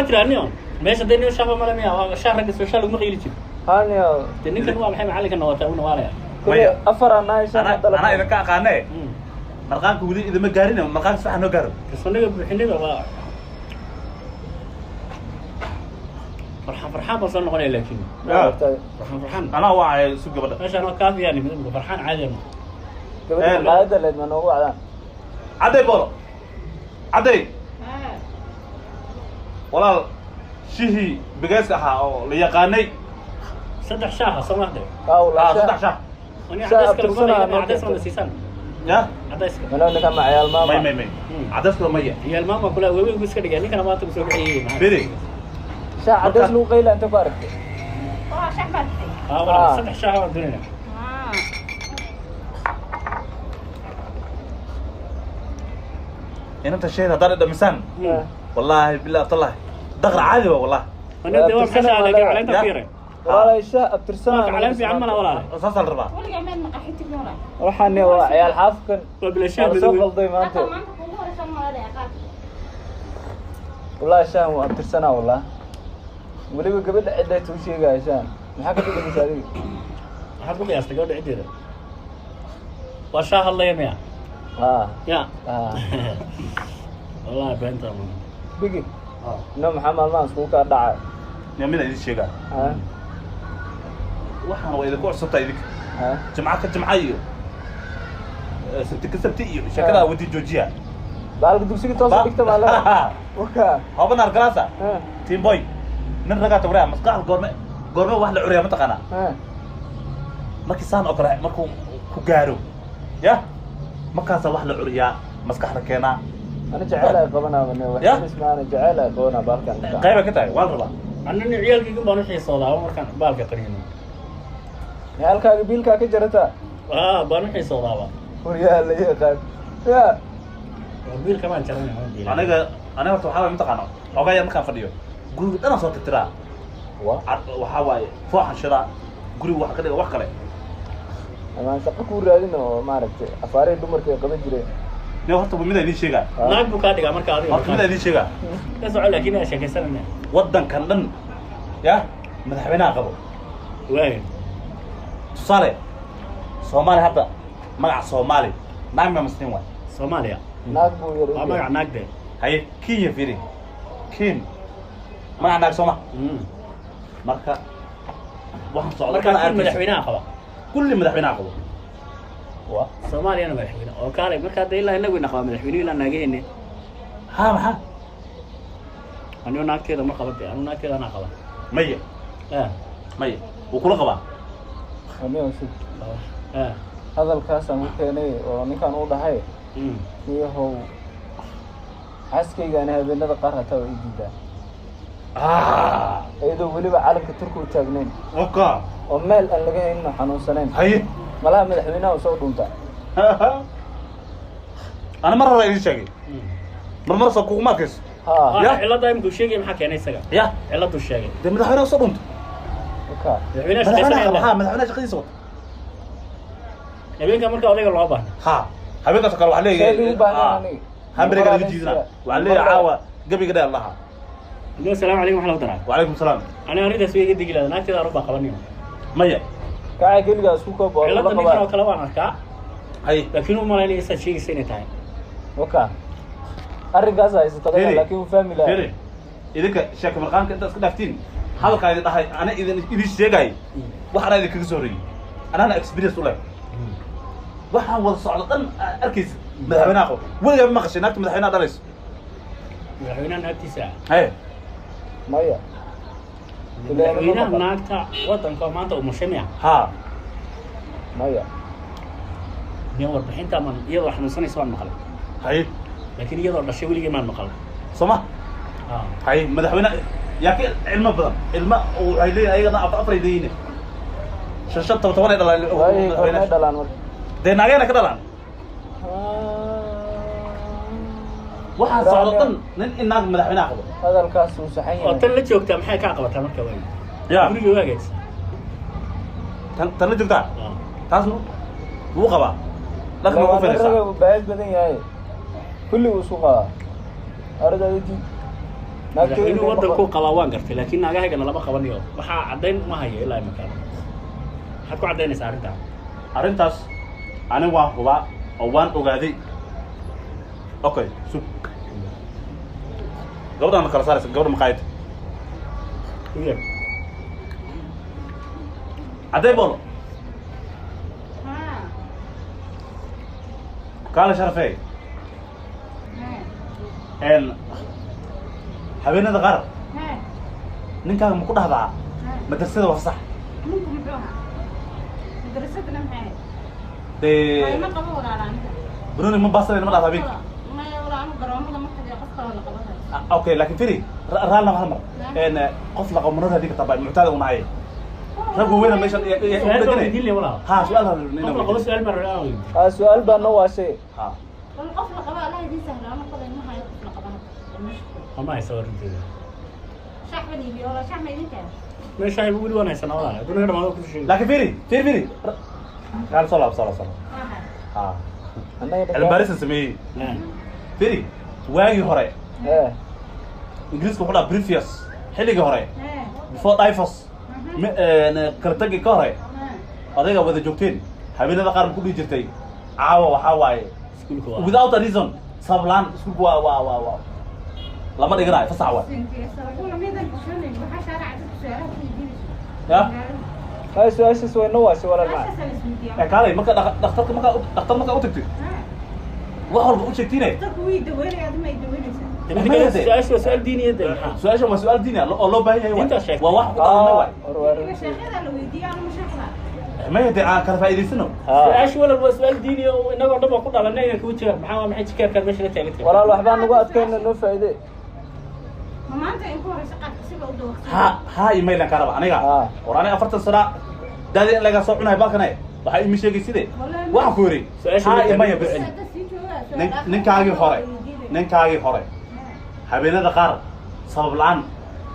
ترى اليوم ماشي الدنيا شافه ملامي شهر رقص وشال ومغير يجيب هاني تنين كان واحد محل عليك النواتة ونوارا كل أفر أنا أنا إذا كان قانع مرقان كودي إذا ما قارين مرقان صح إنه قارب كسرنا بحنين والله فرحان بس أنا قلنا لكن فرحان أنا واعي سوق بدأ إيش أنا كافي يعني مثل فرحان عادي قبل هذا اللي من هو على عدي بورو عدي والله شيء بجلس أو ليقاني صدق شاهة سمعت أو لا صدق شاه أنا عدس كلام عدس ولا سيسان يا عدس من اللي كان مع عيال ماما مي عدس كلام مية هي الماما كلها وين بس كده يعني كنا ما تبصوا بعيد بيري شا عدس لو قيل أنت بارك شحبتي والله صدق شاهة الدنيا أنت الشيء هذا ده مسان والله بالله طلع دغر عادي والله أنا دوام حشا على أنت فيره والله الشاء بترسانة على في عمنا ولا أساس الربع ولا عمل مقاحتي بنورا روح عني وعيال حافكن قبل الشهر سوق الضي ما أنت والله الشام وبترسانة والله ولي قبل عدة وشيء يا شان ما حكيت لك مسالي حد بقي أستقبل عدة وشاه الله يميع يا والله بنت أمم بيجي نوم محمد ما سكوك أدعى يومين هذه الشيء waxaan way idinku cusubtay idinka jimcaha jimcayo sabti shakada wadi joojiya baalka dugsiga toos dhigta maala waka haban argalaasa team boy nin raga tawraa masqaal goorme wax la curiya ma taqana markii saan oo kale markuu ku gaaro ya markaas wax la curiya maskaxda keena ana jacayl qabanaa wax ismaana jacayl qabanaa baalkan qayba ka tahay waan rabaa annani ciyalkii baan u xiisoodaa markaan baalka qarino halkaaga biilka ka jarata baan u xiisoodaa wariyaa la yaqaan ya biilka baan jaranaa aniga horta waxa ma taqaano ogaya markaan fadhiyo guriga dhan soo tirtiraa waxa waaye fooxan shida guriga wax ka dhiga wax kale ama shaqo ku raadin oo maaragtay afaarey dumarka qaban jireen ne horta mid ay sheegaa naag buu ka dhigaa marka adiga horta mid ay sheegaa ka soo laakiin ay sheekaysanayaan wadankan dhan ya madaxweynaha qabo waay tusaale Soomaali hadda magac Soomaali naag ma muslim waay Soomaaliya naag buu yiri waa magac naag de hay Kenya firi Ken magac naag Sooma marka waxaan socdaa marka madaxweynaha qaba kulli madaxweynaha qabo waa Soomaaliya madaxweynaha oo kale marka hadda ilaa inagu naqaa madaxweynaha ilaa naagayne maxaa أنا ناك كذا ما قبضت أنا ناك كذا أنا قبض مية مية وكل قبض أنا وشو هذا الكاس أنا كأني ونكان أوضح هاي هو عسكري أنا هذا النذا قارة تو جديدة إذا ولي بعلم كتركه وتجنين أوكا ومال اللي جاي إنه حنون سنين هاي ملا مدحونا وصوت وانت أنا مرة رأيي شيء مرة صكوك ماركس يا إلا دايم كل شيء محكي أنا سجى يا إلا دو شيء ده مدحونا وصوت وانت أوكا مدحونا شقي صوت يبين كمان كأولي الله بحنا حبيبي تذكر وعليه همبرجر يجينا وعليه عاوة قبل كده الله السلام عليكم ورحمة الله وعليكم السلام أنا أريد أسوي جدي كذا ناك كذا ربع قبلني مية كاي كل جالس فوق بقى إلا تني كانوا كلام عن كا هاي لكنه ما لي إنسان شيء سنة تاين أوكا الرجال إذا تغير لكن فاهم لا فيري إذا شاك مرقان كنت أسكت دفتين هذا كاي أنا إذا شيء جاي وحنا إذا كذا سوري أنا إكسبيرينس ولا waxaan wada socdaan arkiis madaxweynaha qof waliga ma qashay naagta madaxweynaha dhalays madaxweynaha naagtiisa hay maya madaxweynaha naagta wadanka maanta uu mushamiya maya niyo warbixinta man iyadoo xanuunsanaysa waan maqlay hay laakiin iyadoo dhashay weligii maan maqlay soma hay madaxweynaha yaa ka ilmo badan ilmo oo ay leeyahay ayagana afar idayne shan toban dhalaan ده ناقينا كده لان waxaan socdan nin inaad madaxweynaha qabo hadalkaas uu saxan yahay tan la joogta maxay ka qabataa marka way guriga waagays tan la joogta taas uu qaba laakiin uu feenaysa uu baad badan yahay kulli uu soo qaba ardaydi madaxweynuhu waddanku qabaa waan gartay laakiin naagahaygana lama qabanayo waxaa caddayn ma hayo ilaa iminka maxaad ku caddaynaysaa arrintaa arrintaas ani waan hubaa oo waan ogaaday okay sug gabadhaan ma kala saaraysa gabadha maqaayad cadday boolo kaale sharafey habeenada qaar ninkaaga ma ku dhahdaa madrasada waa sax dee bruni ma baasanayn ma dhahda habeenki okay laakiin firi raalna hal mar qof laqamanada hadii ka tabay muctaada u nahay raggu weyna meesha ha su'aal baa noo waashay ما يصور كذا شحن يبي ولا شحن يدك مش شايف يقول وانا سنه ولا بدون غير ما كل شيء لكن فيري قال صلاة ها الباريس اسمه فيري واي هوري انجليز كو خلا بريفيوس xilliga hore before divorce kala tagi ka hore adiga wada joogteen habeenada qaar ku dhigi jirtay caawa waxa waaye without a reason sablan isku waa lama dhiganayo fasax waa ya hay su'aashaas way noo waashay walaal ma kaalay marka dhakhtarka marka u tagtay wax walba u sheegteenay سؤال ديني انت سؤال ما سؤال ديني الله باهي انت شايف واحد ما يدري عن كان فايديسنو سؤال ولا سؤال ديني انغو دبا ku dhalanay ku jira maxaa maxay jikeerka meesha la taagantay walaal waxbaan nagu adkayna noo faa'iiday maanta in ku horeysa qadsiga u dawaqsan ha email ka raba aniga warani 40 sano dadii laga soo cunay balkanay waxa ii sheegay sidee waxaan ku yiri ha email bas ninkaagi hore habeenada qaar sabab la'aan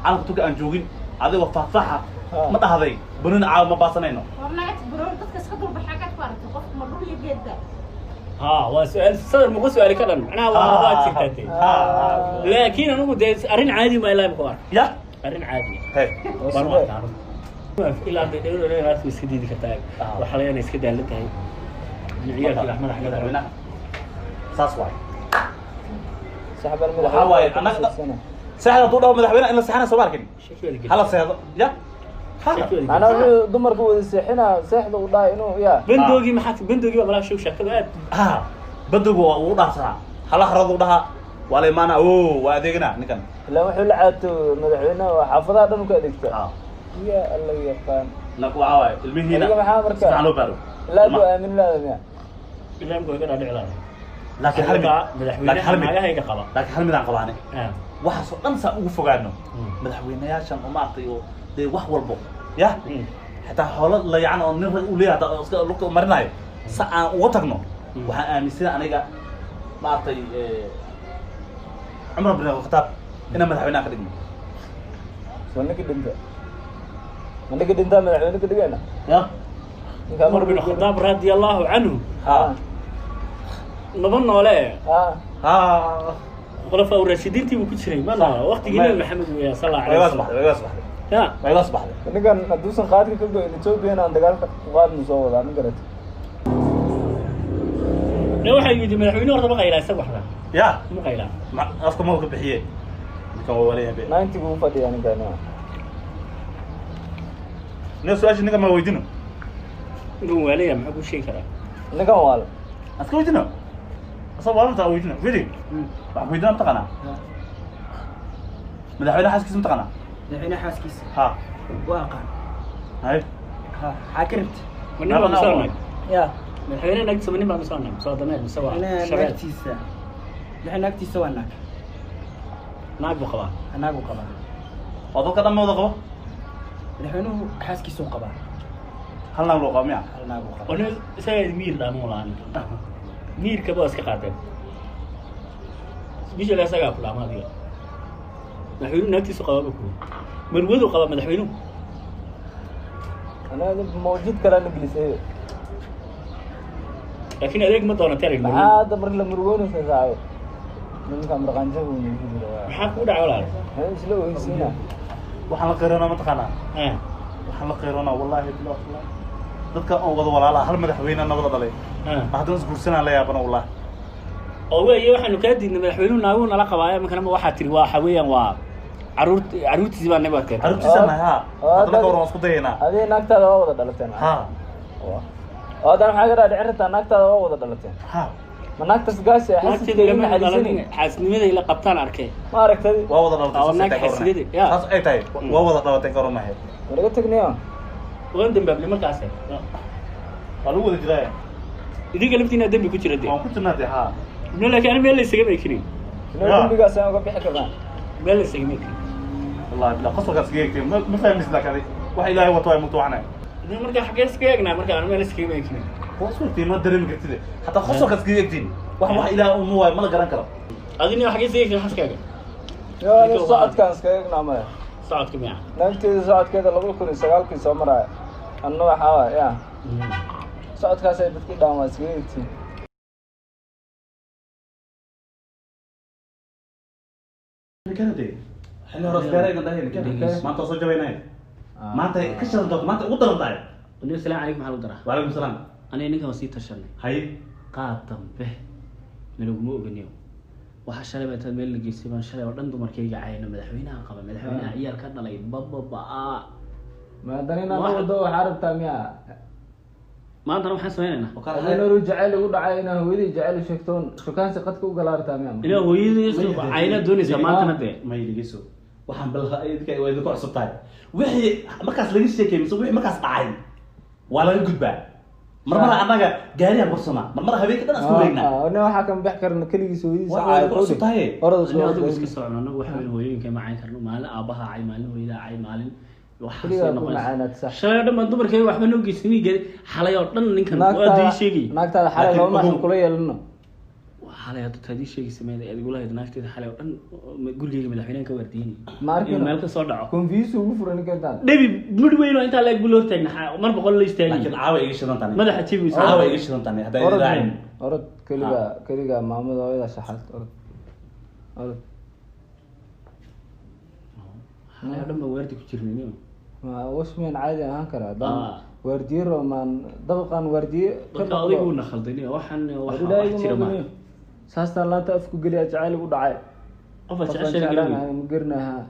aan tuka aan joogin adiga faahfaaha ma dhahday bunun caaw ma baasanayno warnaad buroon dadka iska dul baxaa ka farto qof ma dhul iyo geedda waa su'aal sadar ma su'aal ka dhan macnaha waa tigtay laakiin anigu de arrin caadi ma ilaa imka ya arrin caadi hay ilaa de dheeraad iska diidi kartaa waxa la yana iska daalan tahay ciyaalka raxmada xagga saas waay saxbal mid waxa waaye anaga saxda tuu dhaw madaxweynaha in la saxana soo markin hala seedo ya ana dumarku wada seexina seexda u dhaay inuu ya bandoogi maxaa bandoogi wala show shaqada aad bandoogu waa uu dhaafsaa hala xaradu dhaha wala maana waa adeegna ninkan ilaa wuxuu la caato madaxweynaha xaafadaha dhan ka adeegta ya alla yaqaan naku waay ilmihiina maxaa markaa saxan loo baaro la du aamin la ya ilaa imka gada dhicilaa laakiin hal midaan qabaane waxa soo dhan saa ugu fogaano madaxweynayaashan oo maartay oo de wax walbo ya hatta xoolo la yacaan oo nin u leeyahay iska lugta marinayo sa aan uga tagno waxaan aaminsan aniga maartay Umar bin Khattab ina madaxweynaha ka dhigno soo ninka dhinta madaxweynaha ka dhigana ya Umar bin Khattab radiyallahu anhu نبض ولا خلفاء الراشدين تيجوا كتير ما أنا وقت جينا محمد ويا صلى الله عليه وسلم ما يصبح نقول ندوسن قادر كده نشوف بينا عند قال قاد نصور أنا قرأت لو واحد يجي من الحين ورد بقى إلى سبح له يا مو قيلا أفكر ما هو كبحية كم هو ولا يبي ما أنت قوم فدي أنا كنا نفس الشيء نقول ما ويدينه نقول ولا ما أقول شيء كذا نقول ولا أسكت ويدينه أصلا والله ترى ويدينه فيدي ويدينه متقنا مدحونا حاسكيس متقنا مدحونا حاسكيس ها واقع هاي ها حاكرت من نبغى نسولنا يا مدحونا نكتب من نبغى نسولنا صادمين سوا أنا نكتيسة نحن نكتيسة وانك ناقو قبا ناقو قبا وضو كذا ما وضو قبا مدحونا حاسكيس قبا هل ناقو قبا ميا هل ناقو قبا أنا سيد مير لا مولان مير كباس كقادم بيجي لا سقف لا ما دي مدحونا نكتيس قبا بكون من وذو قبا مدحونا أنا موجود كلام إنجليزي لكن هذيك ما تونا تاريخ هذا مرة لمروني ساعة ninka marqaanjada uu yiri maxaa ku dhacay walaal isla weysiina waxaan la qeyrona ma taqaanaa waxaan la qeyrona wallahi billahi dadka oo wada walaala hal madaxweyne nabada dhalay haddana isguursanaan la yaabana wallahi oo weeye waxaanu kaa diidnay madaxweynuhu naagu nala qabaayo markana waxaa tiri waa xaweyaan waa caruurtiisi baa nabad keen caruurtiisa ha hadda ka waran isku dayeena adee naagtaada waa wada dhalateen ha oo dan waxa gaar dhicin rabtaa naagtaada waa wada dhalateen ha ma naagtas gaashay xasidkeeda ma xaliisani xaasnimada ila qabtaan arkay ma aragtay waa wada dhalatay taas ay tahay waa wada dhalatay garomahay walaga tagniyo waan dambaabli markaas waa lagu wada jiraa idinka laftiina dambi ku jira waan ku jirnaa ha laakiin meel la isaga meekinin dambigaas aan uga bixi karnaa meel la isaga meekinin wallahi bila qosolkaas geeyay ma fahmis la kale wax ilaahay wato ay mutwaana marka xagee iska eegnaa marka aan meel iskaga meekinin qosoltii ma dareemi kartid hatta qosolkaas geeyay wax ilaahay uu muwaay ma la garan karo adina xagee iska eegnaa xaskaaga yaa socodkaan iska eegnaa ma socodka miya naagteeda socodkeeda 2009 soo maray anna waxa waa yaa socodkaas ay dadkii dhaan waa iska eegtiin كنتي حنا راس دارينا داهين ما انت soo jabaynay maanta ka shadan doonto maanta ugu daran tahay wali salaam alaykum maxaa lagu daraa wa alaykum salaam ani ninka wasi tashanay hay qaad dambe meluguma oganiyo waxa shalay baad meel la geysay baan shalay oo dhan dumarkayga caayna madaxweynaha qaba madaxweynaha ciyaar ka dhalay baba ma danina wado waxa rabtaa miya maanta waxaan sameeynaa waxaan oo jacayl ugu dhacay inaa hooyadii jacayl sheegtoon shukaansi qadka u galaartaa miya ina hooyadii ayna doonaysa maanta de ma iligiso waxaan bal idinka way idinku cusubtahay wixii markaas laga sheekeeyay wixii markaas dhacay waa laga gudbaa marmar anaga gaariga warsama marmar habeenka dhan isku weynaa ana waxa kan bix karna kaligiis hooyadii waa ku cusubtahay orada soo iska socon anagu waxa weyn hooyooyinka ma cayn karno maalin aabaha cay maalin hooyada cay maalin shalay dhan dumarkay waxba noo geysani geed xalay oo dhan ninkan waa dii sheegay naagtaada xalay loo maxan kula yeelno xalay hadda taadi sheegay sameeyay aad ugu lahayd naagteeda xalay oo dhan gurigeyga madaxweynaha ka wardiin markii meel ka soo dhaco confuse ugu furan ninkan dhabi mid weyn oo inta la eg buloo taagna mar boqol la istaagay laakiin caawa iga shidan tani madaxa jibi caawa iga shidan tani haday ilaahay orod kaliga maamada hooyada shaxad orod xalay dhan ma wardi ku jirnay ما وش من عادي هنكره دم وردير ومن طبقا وردير كل أضيفه نخلطيني وحن وحن ساستا لا تأفكوا قلي أجعل ودعاء أفش عشان مقرناها